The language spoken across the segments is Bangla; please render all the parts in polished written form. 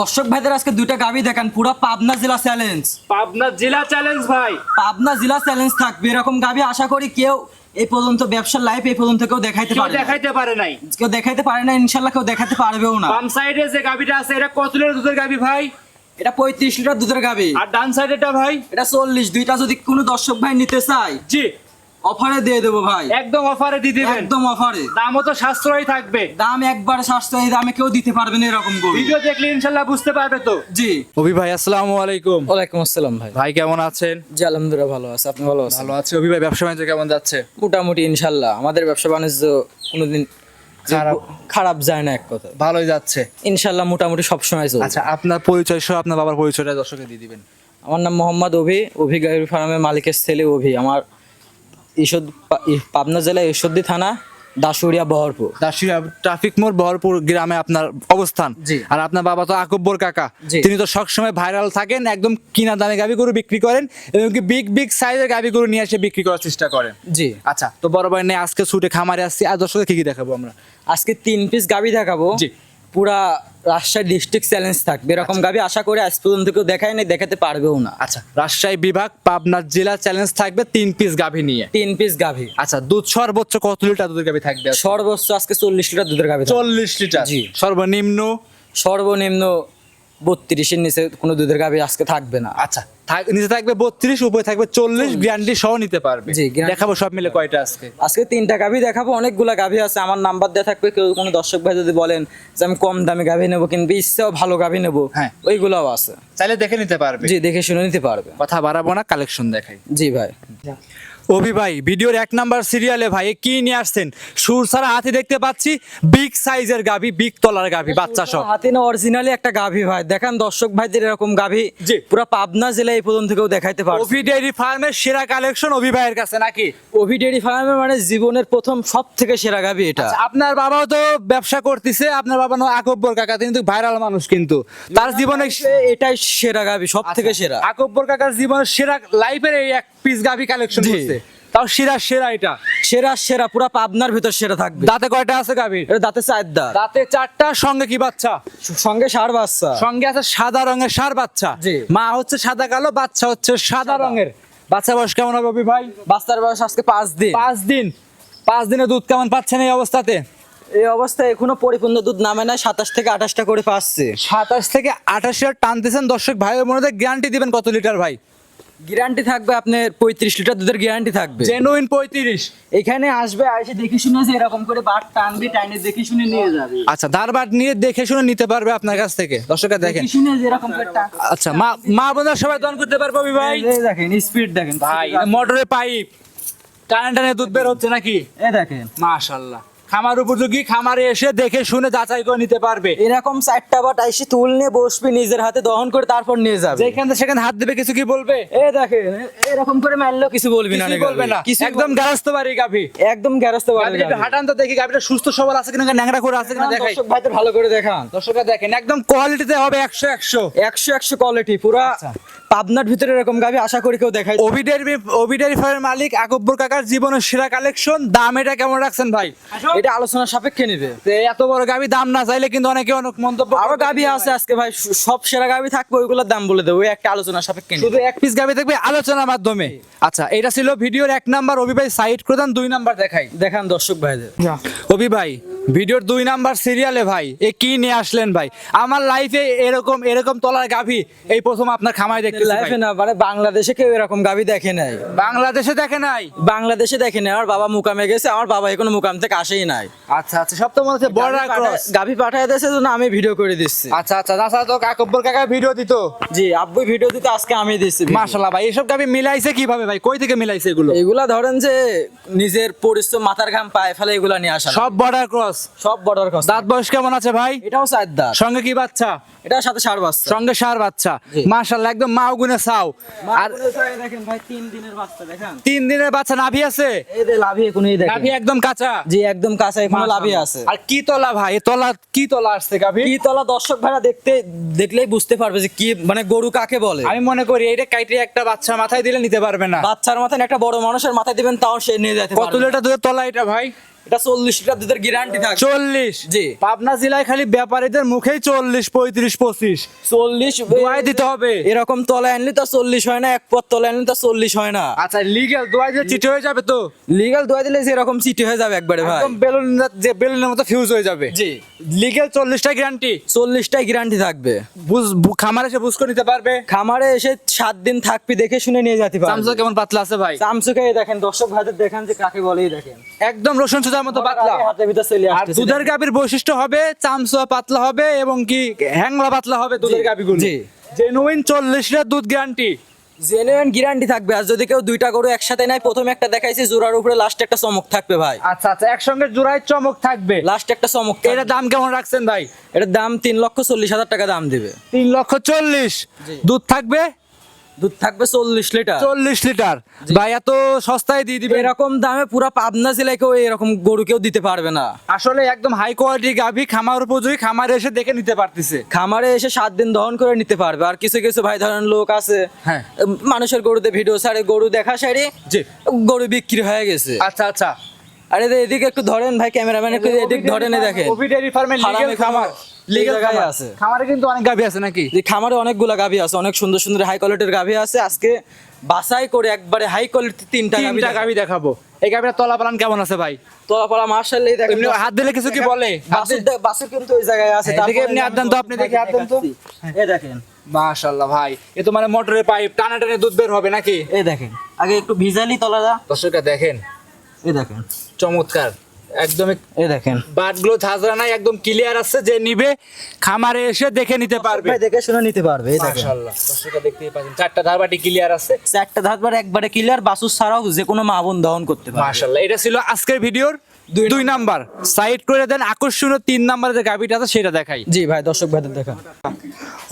দর্শক ভাইদের আজকে দুইটা গাবি দেখান, পুরো পাবনা জেলা চ্যালেঞ্জ। পাবনা জেলা চ্যালেঞ্জ ভাই, পাবনা জেলা চ্যালেঞ্জ থাকবে। এরকম গাবি আশা করি কেউ এই পর্যন্ত ব্যবসার লাইফ এই পর্যন্ত কেউ দেখাইতে পারে নাই। কেউ দেখাইতে পারে না, ইনশাল্লাহ কেউ দেখাতে পারবেও না। বাম সাইডে যে গাবিটা আছে এটা কত লিটার দুধের গাবি ভাই? এটা 35 লিটার দুধের গাবি। আর ডান সাইডেটা ভাই? এটা 40। দুইটা যদি কোনো দর্শক ভাই নিতে চায়, জি অফারে দিয়ে দেবো ভাই, একদম অফারে দিয়ে দিবেন, একদম অফারে। দামও তো সাশ্রয়ী থাকবে, দাম একবার সাশ্রয়ী দামে কেউ দিতে পারবে না এরকম গরু। ভিডিও দেখলে ইনশাআল্লাহ বুঝতে পারবে তো। জি অভি ভাই আসসালামু আলাইকুম। ওয়ালাইকুম আসসালাম ভাই। ভাই কেমন আছেন? জি আলহামদুলিল্লাহ ভালো আছে, আপনি ভালো আছেন? ভালো আছে। অভি ভাই ব্যবসা বাণিজ্য কেমন যাচ্ছে? মোটামুটি ইনশাল্লাহ আমাদের ব্যবসা বাণিজ্য কোনোদিন খারাপ যায় না, এক কথা ভালোই যাচ্ছে ইনশাল্লাহ, মোটামুটি সবসময় চলছে। আচ্ছা, আপনার পরিচয় সহ আপনার বাবার পরিচয়টা দর্শককে দিয়ে দিবেন। আমার নাম মোহাম্মদ অভি, অভি গাড়ি ফার্মের মালিকের ছেলে অভি। আমার পাবনা জেলা ঈশ্বরদী থানা, দাসুরিয়া, বহরপুর। দাসুরিয়া ট্রাফিক মোড়, বহরপুর গ্রামে আপনার অবস্থান। জি। আর আপনার বাবা তো আকব্বর কাকা, জি। তিনি তো সবসময় ভাইরাল থাকেন, একদম কিনা দামে গাবি গরু বিক্রি করেন এবং কি বিগ সাইজের গাবি গরু নিয়ে এসে বিক্রি করার চেষ্টা করেন। জি। আচ্ছা, তো বড় ভাই নিয়ে আজকে ছুটে খামারে আসছি, আর দর্শকদের কি কি দেখাবো আমরা? আজকে 3 পিস গাবি দেখাবো। জি। পুরা রাজশাহী ডিস্ট্রিক্ট চ্যালেঞ্জ থাকবে। এরকম গাবি আশা করি আজ পর্যন্ত কেউ দেখায় নাই, দেখাতে পারবেও না। আচ্ছা, রাজশাহী বিভাগ পাবনা জেলা চ্যালেঞ্জ থাকবে 3 পিস গাভি নিয়ে। 3 পিস গাভি। আচ্ছা, দুধ সর্বোচ্চ কত লিটার দুধের গাভি থাকবে? সর্বোচ্চ আজকে 40 লিটার দুধের গাভি থাকবে। 40 লিটার। জি। সর্বনিম্ন? সর্বনিম্ন 32-এর নিচে কোনো দুধের গাভি আজকে থাকবে না। আচ্ছা, নিচে থাকবে 32, উপরে থাকবে 40, গ্যারান্টি সহ নিতে পারবে। জি, guarantee। দেখাবো সব মিলে কয়টা আজকে? আজকে 3টা গাভি দেখাবো, অনেকগুলা গাভি আছে। আমার নাম্বার দেওয়া থাকবে, কেউ কোনো দর্শক ভাই যদি বলেন যে আমি কম দামে গাভি নেবো কিন্তু ইচ্ছাও ভালো গাভি নেবো, হ্যাঁ। ওইগুলাও আছে। চাইলে দেখে নিতে পারবে। জি, দেখে শুনে নিতে পারবে। কথা বাড়াবো না, কালেকশন দেখাই। জি ভাই। অভি ভাই, ভিডিওর 1 নাম্বার সিরিয়ালে ভাই কি নিয়ে আসছেন? সুর ছাড়া হাতি দেখতে পাচ্ছি, বিগ সাইজের গাভি, বিগ তলার গাভি, বাচ্চা সহ। হাতে না অরিজিনালি একটা গাভি ভাই, দেখান দর্শক ভাইদের এরকম গাভি। জি। পুরো পাবনা জেলায় এই পর্যন্ত কেউ দেখাইতে পারবে। অভি ডেইরি ফার্মের সেরা কালেকশন অভি ভাইয়ের কাছে নাকি? অভি ডেইরি ফার্মের মানে জীবনের প্রথম সব থেকে সেরা গাভি এটা। আচ্ছা, আপনার বাবাও তো ব্যবসা করতেছে, আপনার বাবা না আকব্বর কাকা, তিনি তো ভাইরাল মানুষ, কিন্তু তার জীবনে এটাই সেরা গাভি, সব থেকে সেরা। আকব্বর কাকার জীবনের সেরা লাইফের এই এক পিস গাভি কালেকশন জি। করছে, তাও সেরা এটা। সেরা পুরো পাবনার ভিতর সেরা থাকবে। দাঁতে কয়টা আছে গাভির? এটা দাঁতে 4 দাঁত, দাঁতে 4টা, সঙ্গে কি বাচ্চা? সঙ্গে ষাঁড় বাচ্চা। সঙ্গে আছে সাদা রঙের ষাঁড় বাচ্চা। জি। মা হচ্ছে সাদা কালো, বাচ্চা হচ্ছে সাদা রঙের। বাচ্চা বয়স কেমন হবে অভি ভাই? বাচ্চার বয়স আজকে 5 দিন। 5 দিন। 5 দিনে দুধ কেমন পাচ্ছেন এই অবস্থাতে? এই অবস্থায় এখনো পরিপূর্ণ দুধ নামে না, 27 থেকে 28টা করে পাচ্ছে। 27 থেকে 28 লিটার টানতেছেন। দর্শক ভাই মনে গ্যারান্টি দিবেন কত লিটার ভাই? গ্যারান্টি থাকবে আপনার 35 লিটার দুধের গ্যারান্টি থাকবে। জেনুইন 35। এখানে আসবে, এসে দেখে শুনে যে এরকম করে বাট টানবি, টাইনে দেখে শুনে নিয়ে যাবে। আচ্ছা, ধারবাট নিয়ে দেখে শুনে নিতে পারবে আপনার কাছ থেকে। দর্শকরা দেখেন, দেখে শুনে যে এরকম করে টান। আচ্ছা, মা বোনরা সবাই দন করতে পারবে অভি ভাই? এই দেখেন স্পিড দেখেন ভাই, মোটরের পাইপ টানে দুধ বের হচ্ছে নাকি? এই দেখেন মাশাআল্লাহ, খামার উপযোগী। খামারে এসে দেখে শুনে যাচাই করে নিতে পারবে। এরকম 4টা বাট এসে তুল নিয়ে বসবে, নিজের হাতে দহন করে তারপর নিয়ে যাবে। যেখানে সেখানে হাত দেবে, কিছু কি বলবে? এই দেখেন এরকম করে মারলেও কিছু বলবি না, কিছুই বলবে না, কিছু একদম গ্যারাস্ত বাড়ি গাভি। একদম গ্যারাস্তে পারবে। গাভিটা হাঁটান তো দেখি, গাভিটা সুস্থ সবল আছে কিনা, ন্যাংরা করে আছে কিনা দেখাই। দর্শক ভাইদের ভালো করে দেখান। দর্শকরা দেখেন, একদম কোয়ালিটিতে হবে 100 কোয়ালিটি পুরা। আচ্ছা। পাবনার ভিতরে এরকম গাভি আশা করি কেউ দেখাই। অভি ডেইরি ফার্মের মালিক আকব্বর কাকার জীবনের সেরা কালেকশন। দাম এটা কেমন রাখছেন ভাই? এটা আলোচনা সাপেক্ষে নিবে। এত বড় গাভি দাম না চাইলে কিন্তু অনেকে অনেক মন্তব্য আরো গাভি আছে আজকে ভাই, সব সেরা গাভি থাকবে, ওইগুলোর দাম বলে দেবো, ওই একটা আলোচনা সাপেক্ষে নিবে। শুধু এক পিস গাভি দেখবে আলোচনার মাধ্যমে। আচ্ছা, এটা ছিল ভিডিওর 1 নাম্বার। অভি ভাই সাইড করে দেন, 2 নাম্বার দেখাই। দেখান দর্শক ভাইদের। অভি ভাই, ভিডিওর 2 নাম্বার সিরিয়ালে ভাই এ কি নিয়ে আসলেন ভাই? আমার লাইফে এরকম তলার গাভি এই প্রথম আপনার খামারে দেখতেছি ভাই। লাইফে না, মানে বাংলাদেশে কেউ এরকম গাভি দেখে নাই। বাংলাদেশে দেখে নাই? বাংলাদেশে দেখে নাই। আমার বাবা মুকামে গেছে, আমার বাবা এখনো মুকাম থেকে আসেই নাই। আচ্ছা, সব তো মনে হচ্ছে বর্ডার ক্রস। গাভি পাঠায় দিয়েছে জন্য আমি ভিডিও করে দিচ্ছি। আচ্ছা, তাছাড়া তো আকব্বর কাকা ভিডিও দিত। জি, আব্বু ভিডিও দিতে আজকে আমি দিচ্ছি। মাশাআল্লাহ ভাই, এসব গাভি মিলাইছে কিভাবে ভাই? কই থেকে মিলাইছে এগুলো? এগুলা ধরেন যে নিজের পরিশ্রম, মাথার ঘাম পায়ে ফেলে এগুলা নিয়ে আসা। সব বর্ডার ক্রস। সব বর্ডার ক্রস। দাঁত বয়স কেমন আছে ভাই? এটাও 4 দাঁত। সঙ্গে কি বাচ্চা? এটার সাথে ষাঁড় বাচ্চা। সঙ্গে ষাঁড় বাচ্চা। জি। মাশাআল্লাহ, একদম মা গুনে চাও। আর দেখেন ভাই 3 দিনের বাচ্চা দেখেন। 3 দিনের বাচ্চা, নাভি আছে? এই যে লাভি এখনই দেখেন। নাভি একদম কাঁচা। জি, একদম কাঁচা, এখনো লাভি আছে। আর কি তলা ভাই? কি তলা আসছে গাভি? কি তলা দর্শক ভাইরা দেখলেই বুঝতে পারবে যে কি মানে গরু কাকে বলে। আমি মনে করি এটা কাইটে একটা বাচ্চা মাথায় দিলে নিতে পারবে না। বাচ্চার মাথায় একটা বড় মানুষের মাথায় দিবেন, তাও সে নিয়ে যেতে কত পারবে। লিটার দুধের তলা এটা ভাই? এটা 40 লিটার দুধের গ্যারান্টি থাকে। 40? জি। পাবনা জেলায় খালি ব্যাপারীদের মুখেই 40, 35 40-25 40 দোয়াই দিতে হবে। এরকম তলায় আনলে তো 40 হয় না, এক পথ তলায় আনলে তো 40 হয় না। আচ্ছা লিগ্যাল দোয়াই দিলে চিটে হয়ে যাবে তো? লিগ্যাল দোয়া দিলে যেরকম চিটি হয়ে যাবে একবারে ভাই, একদম বেলুনের মতো ফিউজ হয়ে যাবে। জি লিগ্যাল 40টা গ্যারান্টি, 40টাই গ্যারান্টি থাকবে। খামারে এসে বুঝ করে নিতে পারবে। খামারে এসে 7 দিন থাকবি, দেখে শুনে নিয়ে যেতে পারবে। চামচা কেমন পাতলা আছে ভাই? চামচুকে দেখেন, দর্শক ভাইদের দেখেন যে কাকে বলেই দেখেন, একদম রসুন সুতার মতো পাতলা। হাতের ভিতর চলে আর আসছে। দুধের গাভীর বৈশিষ্ট্য হবে চামচা পাতলা হবে এবং কি হ্যাংলা পাতলা হবে দুধের গাভীগুলো। জি। জেনুইন 40 লিটার দুধ গ্যারান্টি, জেনুইন গ্যারান্টি থাকবে। আর যদি কেউ দুইটা গরু একসাথে নেয়, প্রথমে একটা দেখাইছি জোড়ার উপরে, লাস্ট একটা চমক থাকবে ভাই। আচ্ছা আচ্ছা একসঙ্গে জোড়ায় চমক থাকবে, লাস্ট একটা চমক এটার থাকবে। দাম কেমন রাখছেন ভাই? এটার দাম 3,40,000 টাকা দাম দিবে। 3,40,000। জি। দুধ থাকবে দুধ থাকবে 40 লিটার। 40 লিটার। ভাই এত সস্তায় দিয়ে দিবে? এরকম দামে পুরা পাবনা জেলায় কেউ এরকম গরু কেউ দিতে পারবে না। আসলে একদম হাই কোয়ালিটি গাভী, খামার উপযোগী, খামারে এসে দেখে নিতে পারতেছে। খামারে এসে 7 দিন দহন করে নিতে পারবে। আর কিছু কিছু ভাই ধরেন লোক আছে, হ্যাঁ। মানুষের গরুতে ভিডিও ছাড়ে, গরু দেখা সারি জি। গরু বিক্রি হয়ে গেছে। আচ্ছা আচ্ছা আরে এদিকে একটু ধরেন ভাই, ক্যামেরাম্যান একটু এদিক ধরেন, দেখেন ওভি ডেয়ারি ফার্মের লিগ্যাল হারামে খামার, লিগ্যাল খামার খামার আছে। আছে। খামারে কিন্তু অনেক গাভী আছে নাকি? যে খামারে অনেকগুলা গাভী আছে, অনেক সুন্দর সুন্দর হাই কোয়ালিটির গাভী আছে। আজকে বাছাই করে একবারে হাই কোয়ালিটি তিনটা তিনটা গাভী দেখাবো। এই গাভীর তলা পালান কেমন আছে ভাই? তোলাপাড়া মার্শাল এই দেখেন, এমনি হাত দিলে কিছু কি বলে? বাসুর কিন্তু ওই জায়গায় আছে। হ্যাঁ, এদিকে তারপরে এমনি হাত দেন তো, আপনি দেখি হাত দেন তো। এই দেখেন, মাশাআল্লাহ ভাই, এ তো মানে মোটরের পাইপ টানা টানে দুধ বের হবে নাকি? এই দেখেন, আগে একটু ভিজালি তলাটা, দর্শকরা দেখেন, এই দেখেন, চমৎকার একদম। এই দেখেন বাটগুলো ঝাঁঝরা নাই, একদম ক্লিয়ার আছে। যে নিবে খামারে এসে দেখে নিতে পারবে। ভাই দেখে শুনে নিতে পারবে। এই দেখেন মাশাআল্লাহ দর্শকরা দেখতেই পাচ্ছেন, চারটা ধারবাটি ক্লিয়ার আছে। একটা ধাতবার একবারে ক্লিয়ার, বাসুর ছাড়াও যে কোনো মা বোন দহন করতে পারবে। মাশাআল্লাহ এটা ছিল আজকের ভিডিওর 2 নাম্বার। সাইড করে দেন, আকর্ষণীয় 3 নাম্বারে যে গাভীটা আছে সেটা দেখাই। জি ভাই, দর্শক ভাইদের দেখা।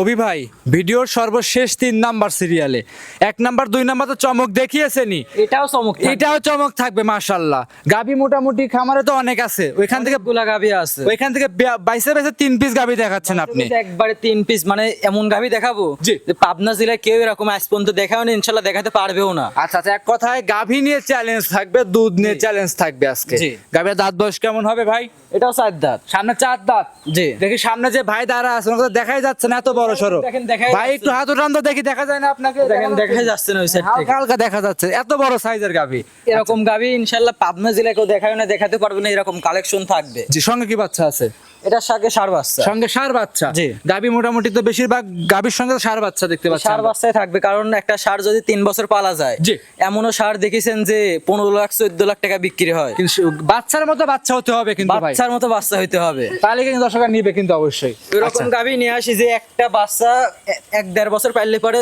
অভি ভাই ভিডিওর সর্বশেষ 3 নাম্বার সিরিয়ালে 1 নাম্বার 2 নাম্বার তো চমক দেখিয়েছেনি, এটাও চমক, এটাও চমক থাকবে মাশাআল্লাহ। গাভী মোটামুটি খামারে তো অনেক আছে, ওইখান থেকে গুলা গাভী আছে। ওইখান থেকে বাইসে বাইসে 3 পিস গাভী দেখাচ্ছেন আপনি। একবারে 3 পিস, মানে এমন গাভী দেখাবো জি। যে পাবনা জেলায় কেউ এরকম আজ পর্যন্ত দেখাও না, ইনশাল্লাহ দেখাতে পারবেও না। আচ্ছা আচ্ছা এক কথায় গাভী নিয়ে চ্যালেঞ্জ থাকবে, দুধ নিয়ে চ্যালেঞ্জ থাকবে আজকে। জি। গাভীর দাঁত বয়স কেমন হবে ভাই? এটাও 4 দাঁত। সামনে 4 দাঁত। জি। দেখি সামনে যে ভাই দাঁড়া আছে ওনাকে তো দেখাই যাচ্ছে না, এত বড় সরো। দেখেন, দেখাই ভাই একটু হাত উঠান তো দেখি, দেখা যায় না আপনাকে? দেখেন, দেখা যাচ্ছে না ওই সাইড থেকে। হালকা হালকা দেখা যাচ্ছে, এত বড় সাইজের গাভী। এরকম গাভী ইনশাল্লাহ পাবনা জেলায় কেউ দেখায় না, দেখাতে পারবে না, এরকম কালেকশন থাকবে। জি, সঙ্গে কি বাচ্চা আছে? এটার সাথে ষাঁড় বাচ্চা। সঙ্গে ষাঁড় বাচ্চা। জি। গাভী মোটামুটি তো বেশিরভাগ গাভীর সঙ্গে ষাঁড় বাচ্চা দেখতে পাচ্ছি ষাঁড় আমরা। বাচ্চায় থাকবে, কারণ একটা ষাঁড় যদি 3 বছর পালা যায়, জি। এমনও ষাঁড় দেখেছেন যে 15 লাখ 14 লাখ টাকা বিক্রি হয়। কিন্তু বাচ্চার মতো বাচ্চা হতে হবে কিন্তু ভাই, বাচ্চার মতো বাচ্চা হইতে হবে। তাহলে কিন্তু দর্শকরা নিবে কিন্তু অবশ্যই। এরকম গাভী নিয়ে আসি যে একটা বাচ্চা 1-1.5 বছর পাইলে পরে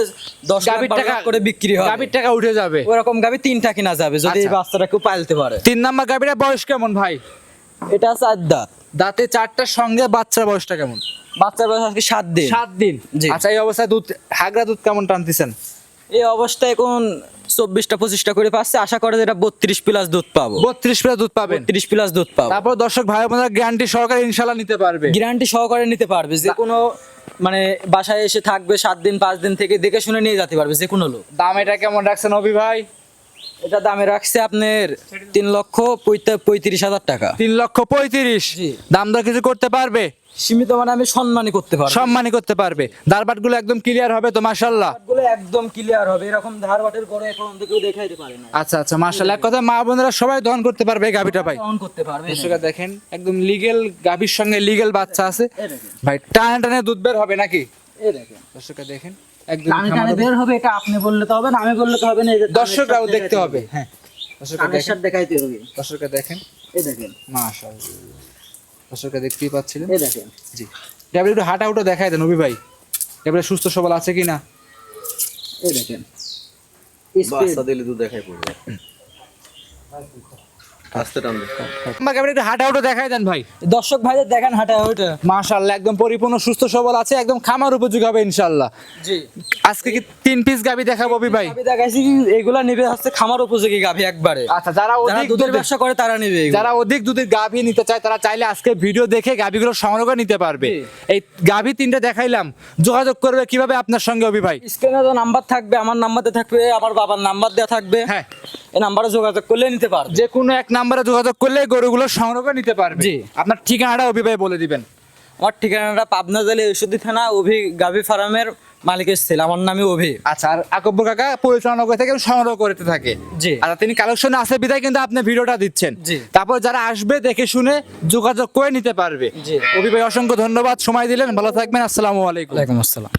10 লাখ গাভীর 12 টাকা লাখ করে বিক্রি হয়। গাভীর টাকা উঠে যাবে। ওরকম গাভী 3টা কিনা যাবে যদি এই আচ্ছা। বাচ্চাটা কেউ পালতে পারে। 3 নাম্বার গাভীর বয়স কেমন ভাই? এটা 4 দাঁত। দাঁতে 4টার সঙ্গে বাচ্চার বয়সটা কেমন? বাচ্চার বয়স আজকে 7 দিন। 7 দিন। জি। আচ্ছা এই অবস্থায় দুধ হাগরা দুধ কেমন টানতেছেন? এই অবস্থায় এখন 24টা করে পাচ্ছে, আশা করে যেটা 32 প্লাস দুধ পাবো। 32 প্লাস দুধ পাবেন। 30 প্লাস দুধ পাবো। তারপর দর্শক ভাই বোনেরা গ্যারান্টি সহকারে ইনশাআল্লাহ নিতে পারবে। গ্যারান্টি সহকারে নিতে পারবে, যে কোনো মানে বাসায় এসে থাকবে 7 দিন 5 দিন থেকে দেখে শুনে নিয়ে যেতে পারবে যে কোনো লোক। দাম এটা কেমন রাখছেন অভি ভাই? এটা দামে রাখছে আপনার 3,35,000 টাকা। 3,35,000। জি। দাম দর কিছু করতে পারবে? সীমিত মানে আমি সম্মানই করতে পারবো। সম্মানই করতে পারবে। দারবাট গুলো একদম ক্লিয়ার হবে তো মাশাআল্লাহ? গুলো একদম ক্লিয়ার হবে, এরকম ধারবাটের করে এখন কেউ দেখাইতে পারে না। আচ্ছা আচ্ছা মাশাআল্লাহ, এক কথা মা বোনেরা সবাই দহন করতে পারবে এই গাভীটা ভাই। অন করতে পারবে। দর্শকরা দেখেন একদম লিগ্যাল গাভীর সঙ্গে লিগ্যাল বাচ্চা আছে এই দেখেন, ভাই, টানে টানে দুধ বের হবে নাকি? এই দেখেন, দর্শকরা দেখেন একদম টানে টানে বের হবে। এটা আপনি বললে তো হবে না, আমি বললে তো হবে না। এই যে দর্শকরাও দেখতে হবে। হ্যাঁ, দর্শকরা কানের দেখেন, সাথে দেখাইতে হবে। দর্শকরা দেখেন, এই দেখেন, মাশাআল্লাহ দর্শকরা দেখতেই পাচ্ছিলেন। এই দেখেন, জি, ট্যাবলেট একটু হাঁটা উঠো দেখাই দেন অভি ভাই, ট্যাবলেট সুস্থ সবল আছে কিনা। এই দেখেন, বাচ্চা দিলে দুধ দেখাই পড়বে আস্তে টান দে। আমাকে একটু হাঁটা উঠো দেখাই দেন ভাই। দর্শক ভাইদের দেখেন হাঁটা ওইটা। মাশাআল্লাহ একদম পরিপূর্ণ সুস্থ সবল আছে, একদম খামার উপযোগী হবে ইনশাআল্লাহ। জি, আজকে কি 3 পিস গাভী দেখাবো অভি ভাই? গাভী দেখাইছি, এগুলা নিবে হচ্ছে খামার উপযোগী গাভী একবারে। আচ্ছা, যারা যারা অধিক দুধের দুধের ব্যবসা করে তারা নিবে এগুলো। যারা অধিক দুধের গাভী নিতে চায় তারা চাইলে আজকে ভিডিও দেখে গাভীগুলো সংগ্রহ করে নিতে পারবে। জি। এই গাভী 3টা দেখাইলাম, যোগাযোগ করবে কিভাবে আপনার সঙ্গে অভি ভাই? স্ক্রিনে তো নাম্বার থাকবে, আমার নাম্বারতে থাকবে, আমার বাবার নাম্বার দেওয়া থাকবে। হ্যাঁ। এই নাম্বারে যোগাযোগ করলে নিতে পারবে। যে কোনো এক নাম্বারে যোগাযোগ করলে গরুগুলো সংগ্রহ করে নিতে পারবে। জি। আপনার ঠিকানাটা অভি ভাই বলে দিবেন। আমার ঠিকানাটা পাবনা জেলা ঈশ্বরদী থানা অভি গাভী ফার্মের মালিকের ছেলে, আমার নামই অভি। আচ্ছা, আর আকব্বর কাকা পরিচালনা করে থেকে সংগ্রহ করতে থাকে। জি। আচ্ছা, তিনি কালেকশনে আছে বিধায় কিন্তু আপনি ভিডিওটা দিচ্ছেন। জি। তারপর যারা আসবে দেখে শুনে যোগাযোগ করে নিতে পারবে। জি। অভি ভাই অসংখ্য ধন্যবাদ, সময় দিলেন, ভালো থাকবেন, আসসালামু আলাইকুম। ওয়ালাইকুম আসসালাম।